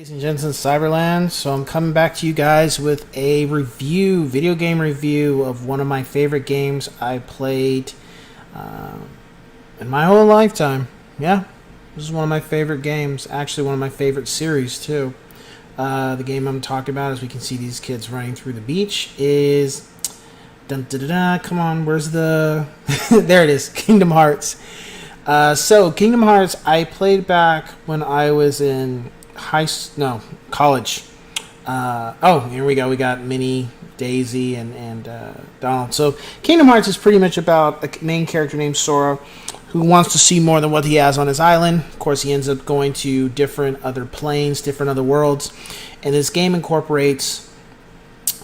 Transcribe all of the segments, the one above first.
Ladies and gents in Cyberland, so I'm coming back to you guys with a video game review of one of my favorite games I played in my whole lifetime. Yeah, this is one of my favorite games, actually one of my favorite series too. The game I'm talking about, as we can see these kids running through the beach, is... Dun, dun, dun, dun, come on, where's the... there it is, Kingdom Hearts. So Kingdom Hearts, I played back when I was in college. Here we go. We got Minnie, Daisy, and Donald. So Kingdom Hearts is pretty much about a main character named Sora who wants to see more than what he has on his island. Of course, he ends up going to different other planes, different other worlds. And this game incorporates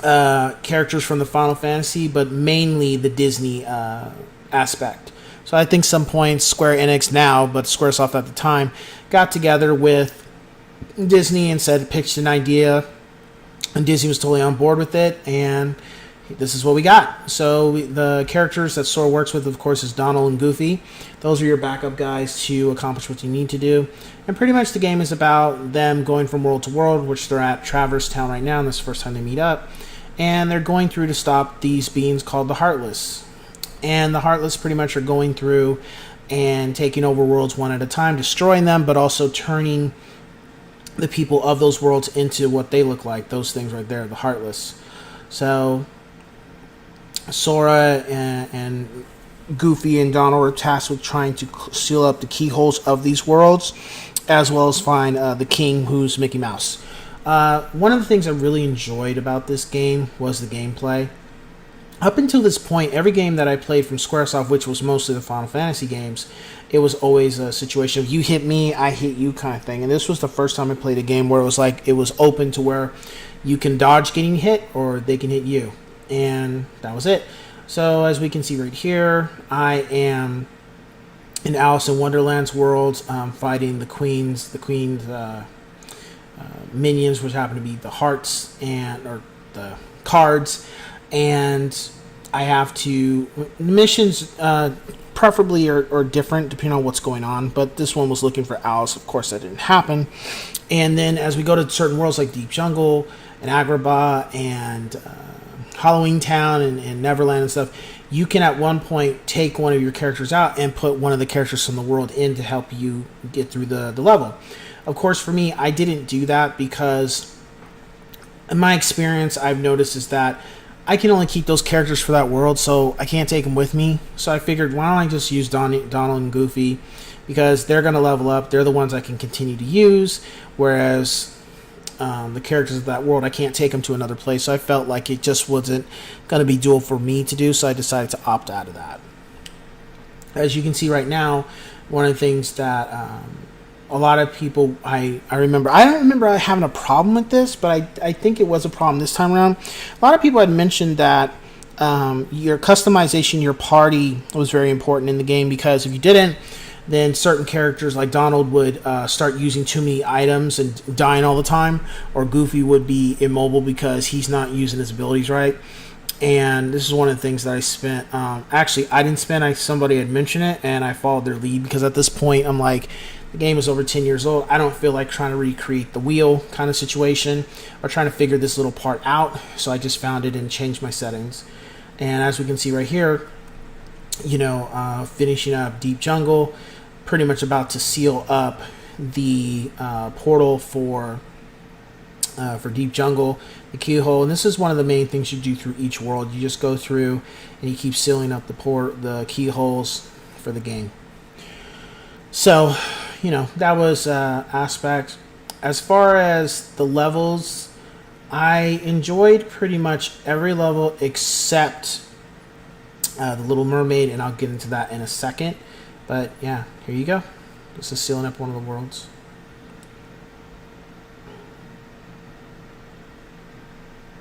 characters from the Final Fantasy, but mainly the Disney aspect. So I think some points Square Enix now, but Squaresoft at the time, got together with Disney and pitched an idea, and Disney was totally on board with it, and this is what we got. So the characters that Sora works with, of course, is Donald and Goofy. Those are your backup guys to accomplish what you need to do. And pretty much the game is about them going from world to world, which they're at Traverse Town right now, and this is the first time they meet up. And they're going through to stop these beings called the Heartless. And the Heartless pretty much are going through and taking over worlds one at a time, destroying them, but also turning the people of those worlds into what they look like. Those things right there, the Heartless. So Sora and Goofy and Donald are tasked with trying to seal up the keyholes of these worlds, as well as find the king, who's Mickey Mouse. One of the things I really enjoyed about this game was the gameplay. Up until this point, every game that I played from Squaresoft, which was mostly the Final Fantasy games, it was always a situation of you hit me, I hit you kind of thing. And this was the first time I played a game where it was open to where you can dodge getting hit or they can hit you. And that was it. So as we can see right here, I am in Alice in Wonderland's world, fighting the queen's minions, which happen to be the hearts or the cards. And I have to... missions preferably are different depending on what's going on, but this one was looking for Alice. Of course, that didn't happen. And then as we go to certain worlds like Deep Jungle and Agrabah and Halloween Town and Neverland and stuff, you can at one point take one of your characters out and put one of the characters from the world in to help you get through the level. Of course, for me, I didn't do that because in my experience, I've noticed is that I can only keep those characters for that world, so I can't take them with me. So I figured, why don't I just use Donald and Goofy, because they're going to level up. They're the ones I can continue to use, whereas the characters of that world, I can't take them to another place. So I felt like it just wasn't going to be doable for me to do, so I decided to opt out of that. As you can see right now, one of the things that... a lot of people, I don't remember having a problem with this, but I think it was a problem this time around. A lot of people had mentioned that your customization, your party was very important in the game, because if you didn't, then certain characters like Donald would start using too many items and dying all the time, or Goofy would be immobile because he's not using his abilities right. And this is one of the things that I spent. Actually, I didn't spend. Somebody had mentioned it, and I followed their lead, because at this point, I'm like, the game is over 10 years old. I don't feel like trying to recreate the wheel kind of situation or trying to figure this little part out. So I just found it and changed my settings. And as we can see right here, finishing up Deep Jungle, pretty much about to seal up the portal for Deep Jungle, the keyhole. And this is one of the main things you do through each world. You just go through and you keep sealing up the keyholes for the game. So, that was aspect. As far as the levels, I enjoyed pretty much every level except the Little Mermaid, and I'll get into that in a second. But yeah, here you go. This is sealing up one of the worlds.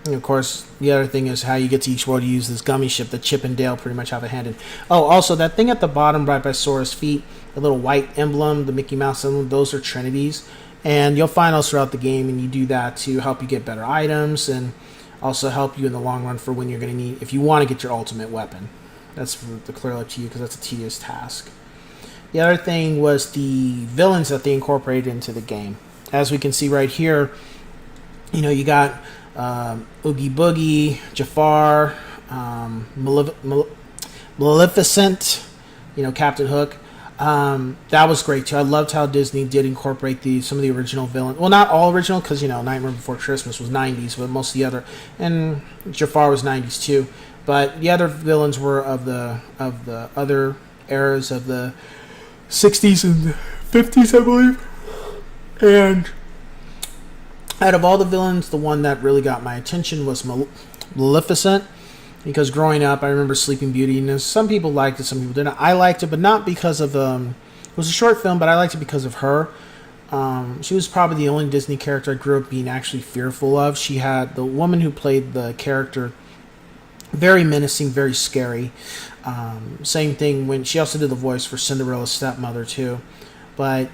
And of course, the other thing is how you get to each world. You use this gummy ship that Chip and Dale pretty much have a hand in. Oh, also, that thing at the bottom right by Sora's feet, the little white emblem, the Mickey Mouse emblem, those are Trinities. And you'll find those throughout the game, and you do that to help you get better items and also help you in the long run for when you're going to need, if you want to get your ultimate weapon. That's clearly up to you, because that's a tedious task. The other thing was the villains that they incorporated into the game. as we can see right here, you got Oogie Boogie, Jafar, Maleficent, Captain Hook. That was great too. I loved how Disney did incorporate some of the original villains. Well, not all original, because Nightmare Before Christmas was '90s, but most of the other, and Jafar was '90s too. But the other villains were of the other eras of the '60s and '50s, I believe. And out of all the villains, the one that really got my attention was Maleficent. Because growing up, I remember Sleeping Beauty, and some people liked it, some people didn't. I liked it, but not because of it was a short film, but I liked it because of her. She was probably the only Disney character I grew up being actually fearful of. She had the woman who played the character, very menacing, very scary. Same thing when she also did the voice for Cinderella's stepmother too. But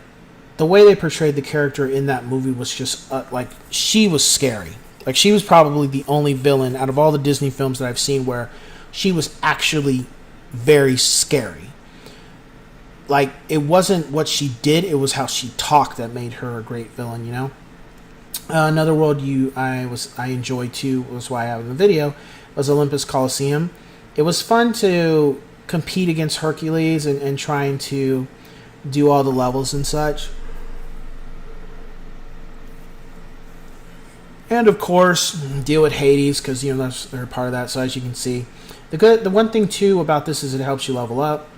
the way they portrayed the character in that movie was just like, she was scary. Like, she was probably the only villain out of all the Disney films that I've seen where she was actually very scary. Like, it wasn't what she did, it was how she talked that made her a great villain, Another world I enjoyed too, was why I have in the video, was Olympus Coliseum. It was fun to compete against Hercules and trying to do all the levels and such. And of course, deal with Hades, because they're part of that. So as you can see, the one thing too about this is it helps you level up,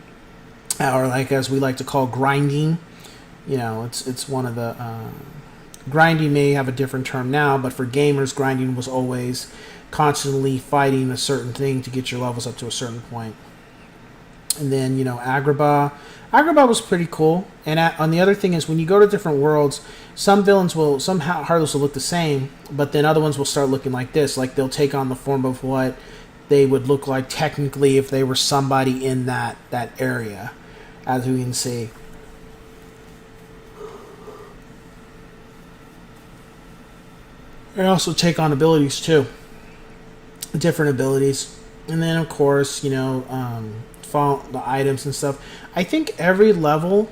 or like as we like to call grinding. It's one of the grinding may have a different term now, but for gamers, grinding was always constantly fighting a certain thing to get your levels up to a certain point. And then Agrabah. Agrabah was pretty cool. And on the other thing is, when you go to different worlds, some heartless will look the same, but then other ones will start looking like this. Like, they'll take on the form of what they would look like technically if they were somebody in that area, as we can see. They also take on abilities too, different abilities. And then of course, the items and stuff. I think every level,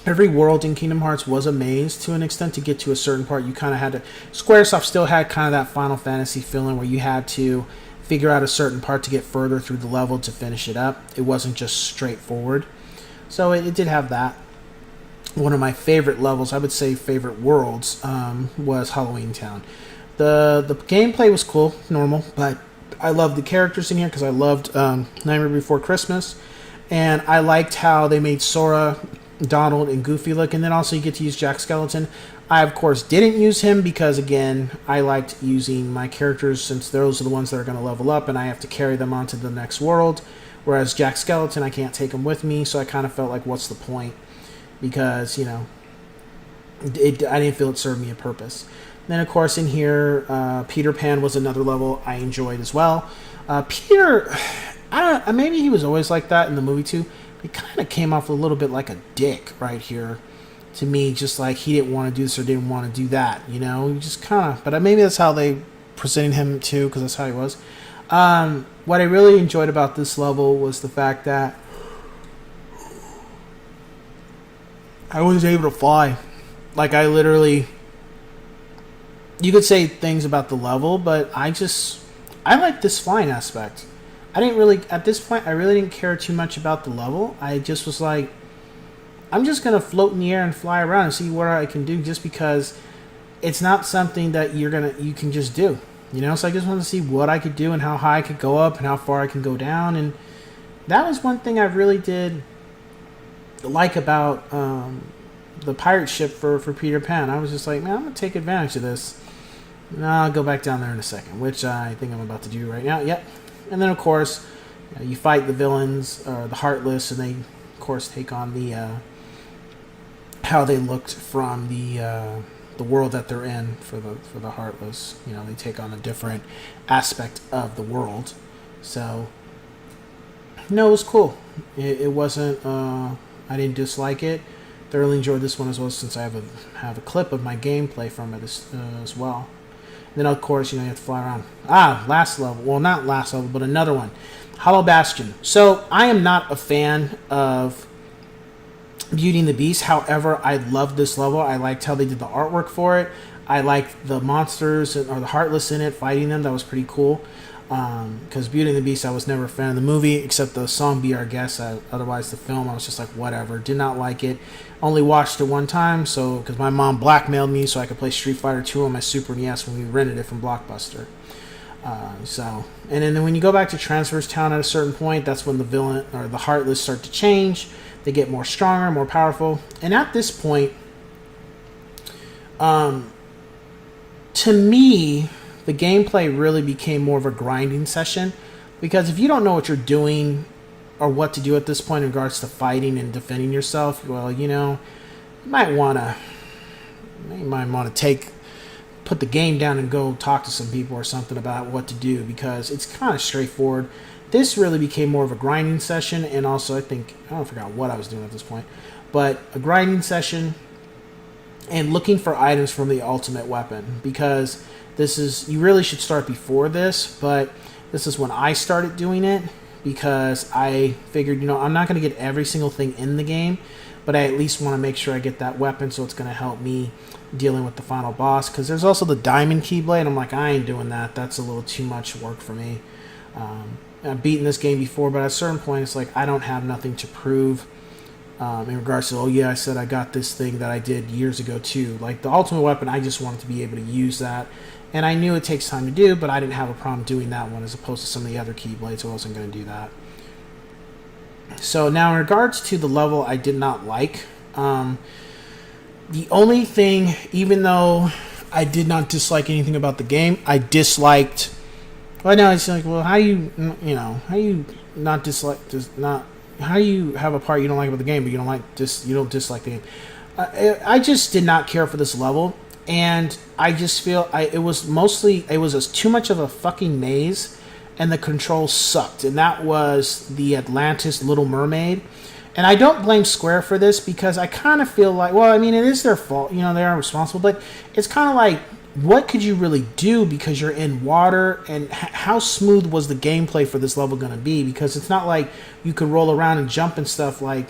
every world in Kingdom Hearts was a maze to an extent. To get to a certain part, you kind of had to. Squaresoft still had kind of that Final Fantasy feeling where you had to figure out a certain part to get further through the level to finish it up. It wasn't just straightforward. So it did have that. One of my favorite levels, I would say favorite worlds, was Halloween Town. The gameplay was cool, normal, but I loved the characters in here because I loved Nightmare Before Christmas, and I liked how they made Sora, Donald, and Goofy look, and then also you get to use Jack Skellington. I, of course, didn't use him because, again, I liked using my characters since those are the ones that are going to level up, and I have to carry them on to the next world, whereas Jack Skellington, I can't take him with me, so I kind of felt like, what's the point? Because, I didn't feel it served me a purpose. Then, of course, in here, Peter Pan was another level I enjoyed as well. Peter, maybe he was always like that in the movie too. He kind of came off a little bit like a dick right here to me, just like he didn't want to do this or didn't want to do that. He just kind of. But maybe that's how they presented him too, because that's how he was. What I really enjoyed about this level was the fact that I was able to fly. Like, I literally. You could say things about the level, but I like this flying aspect. At this point, I really didn't care too much about the level. I just was like, I'm just going to float in the air and fly around and see what I can do, just because it's not something that you can just do. So I just wanted to see what I could do and how high I could go up and how far I can go down. And that was one thing I really did like about the pirate ship for Peter Pan. I was just like, man, I'm going to take advantage of this. And I'll go back down there in a second, which I think I'm about to do right now. Yep. And then, of course, you fight the villains, or the Heartless, and they, of course, take on the how they looked from the world that they're in for the Heartless. They take on a different aspect of the world. So, no, it was cool. It wasn't. I didn't dislike it. Thoroughly enjoyed this one as well, since I have a clip of my gameplay from it as well. Then, of course, you have to fly around. Last level. Well, not last level, but another one. Hollow Bastion. So, I am not a fan of Beauty and the Beast. However, I loved this level. I liked how they did the artwork for it. I liked the monsters or the Heartless in it, fighting them. That was pretty cool. Because Beauty and the Beast, I was never a fan of the movie, except the song Be Our Guest. Otherwise, the film, I was just like, whatever. Did not like it. Only watched it one time, so because my mom blackmailed me so I could play Street Fighter 2 on my Super NES when we rented it from Blockbuster. And then when you go back to Transverse Town at a certain point, that's when the villain or the Heartless start to change. They get more stronger, more powerful. And at this point, to me, the gameplay really became more of a grinding session. Because if you don't know what you're doing or what to do at this point in regards to fighting and defending yourself, well, you might want to put the game down and go talk to some people or something about what to do, because it's kind of straightforward. This really became more of a grinding session, and also I forgot what I was doing at this point, but a grinding session and looking for items from the ultimate weapon, because you really should start before this, but this is when I started doing it, because I figured, I'm not going to get every single thing in the game, but I at least want to make sure I get that weapon, so it's going to help me dealing with the final boss. Because there's also the Diamond Keyblade. I'm like, I ain't doing that. That's a little too much work for me. I've beaten this game before, but at a certain point, it's like I don't have nothing to prove in regards to, I said I got this thing that I did years ago too. Like the ultimate weapon, I just wanted to be able to use that. And I knew it takes time to do, but I didn't have a problem doing that one as opposed to some of the other Keyblades, so I wasn't going to do that. So now in regards to the level I did not like, the only thing, even though I did not dislike anything about the game, I disliked. Well, now it's like, well, how you not dislike, how do you have a part you don't like about the game, but you don't dislike the game? I just did not care for this level, and I just feel it was too much of a fucking maze, and the controls sucked, and that was the Atlantis Little Mermaid. And I don't blame Square for this, because I kind of feel like, well, I mean, it is their fault, they are responsible, but it's kind of like, what could you really do, because you're in water, and how smooth was the gameplay for this level going to be? Because it's not like you could roll around and jump and stuff like,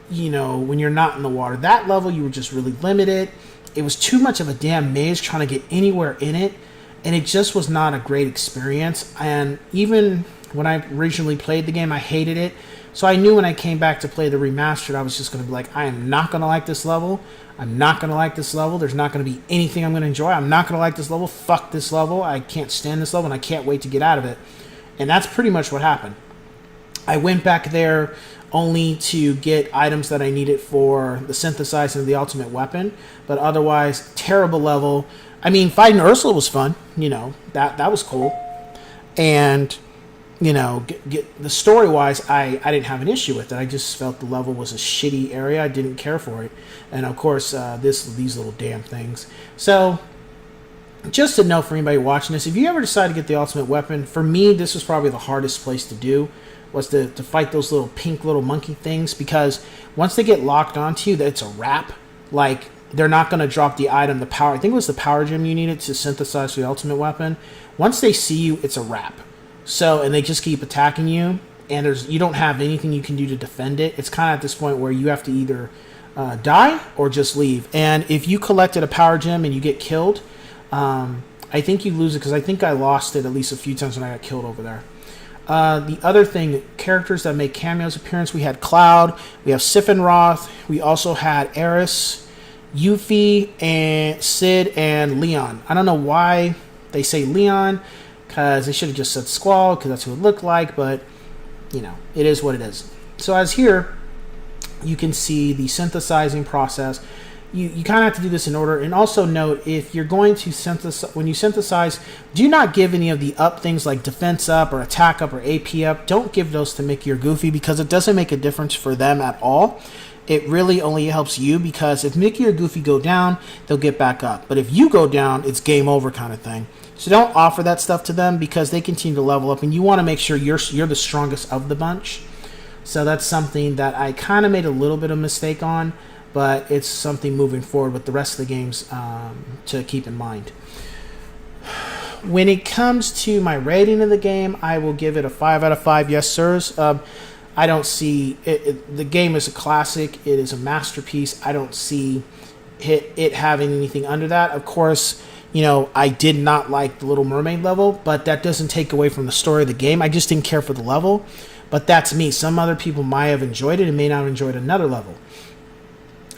when you're not in the water. That level, you were just really limited. It was too much of a damn maze trying to get anywhere in it, and it just was not a great experience. And even when I originally played the game, I hated it. So I knew when I came back to play the remastered, I was just going to be like, I am not going to like this level. I'm not going to like this level. There's not going to be anything I'm going to enjoy. I'm not going to like this level. Fuck this level. I can't stand this level, and I can't wait to get out of it. And that's pretty much what happened. I went back there only to get items that I needed for the synthesizing of the ultimate weapon. But otherwise, terrible level. I mean, fighting Ursula was fun. That was cool. And the story-wise, I didn't have an issue with it. I just felt the level was a shitty area. I didn't care for it. And, of course, these little damn things. So, just to know for anybody watching this, if you ever decide to get the ultimate weapon, for me, this was probably the hardest place to do, was to fight those little pink little monkey things, because once they get locked onto you, it's a wrap. Like, they're not going to drop the item, the power. I think it was the power gem you needed to synthesize the ultimate weapon. Once they see you, it's a wrap. So, and they just keep attacking you, and you don't have anything you can do to defend it. It's kind of at this point where you have to either die or just leave. And if you collected a power gem and you get killed, I think you lose it, because I think I lost it at least a few times when I got killed over there. The other thing, characters that make cameos appearance, we had Cloud, we have Sephiroth, we also had Aeris, Yuffie, and Sid, and Leon. I don't know why they say Leon, because they should have just said Squall, because that's who it looked like, but, it is what it is. So as here, you can see the synthesizing process. You kind of have to do this in order. And also note, if you're going to synthesize, when you synthesize, do not give any of the up things like defense up or attack up or AP up. Don't give those to Mickey or Goofy, because it doesn't make a difference for them at all. It really only helps you, because if Mickey or Goofy go down, they'll get back up. But if you go down, it's game over kind of thing. So don't offer that stuff to them, because they continue to level up, and you want to make sure you're the strongest of the bunch. So that's something that I kind of made a little bit of mistake on, but it's something moving forward with the rest of the games to keep in mind. When it comes to my rating of the game, I will give it a 5 out of 5 yes sirs. I don't see the game is a classic. It is a masterpiece. I don't see it having anything under that. Of course, I did not like the Little Mermaid level, but that doesn't take away from the story of the game. I just didn't care for the level, but that's me. Some other people might have enjoyed it and may not have enjoyed another level.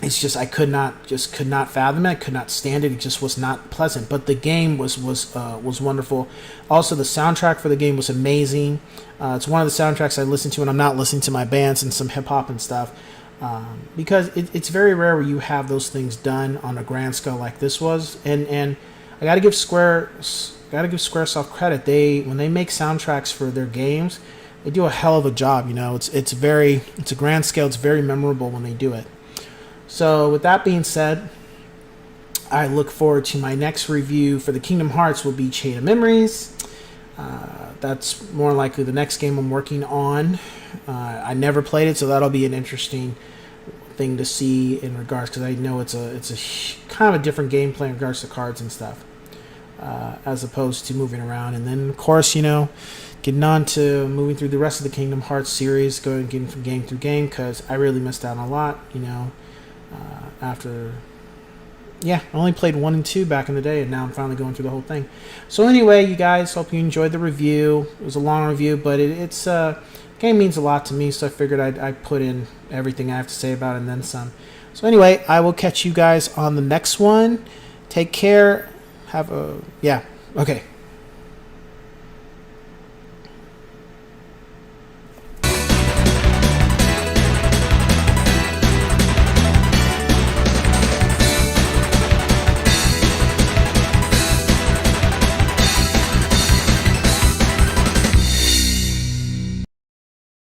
It's just I could not fathom it. I could not stand it. It just was not pleasant. But the game was wonderful. Also, the soundtrack for the game was amazing. It's one of the soundtracks I listen to when I'm not listening to my bands and some hip hop and stuff, because it's very rare where you have those things done on a grand scale like this was. And I got to give SquareSoft credit. When they make soundtracks for their games, they do a hell of a job. It's a grand scale. It's very memorable when they do it. So with that being said, I look forward to my next review for the Kingdom Hearts will be Chain of Memories. That's more likely the next game I'm working on. I never played it, so that'll be an interesting thing to see in regards, because I know it's a kind of a different gameplay in regards to cards and stuff, as opposed to moving around. And then of course, getting on to moving through the rest of the Kingdom Hearts series, getting from game through game, because I really missed out on a lot. I only played 1 and 2 back in the day, and now I'm finally going through the whole thing. So anyway, you guys, hope you enjoyed the review. It was a long review, but it's game means a lot to me, so I figured I'd put in everything I have to say about it and then some. So anyway, I will catch you guys on the next one. Take care. Okay.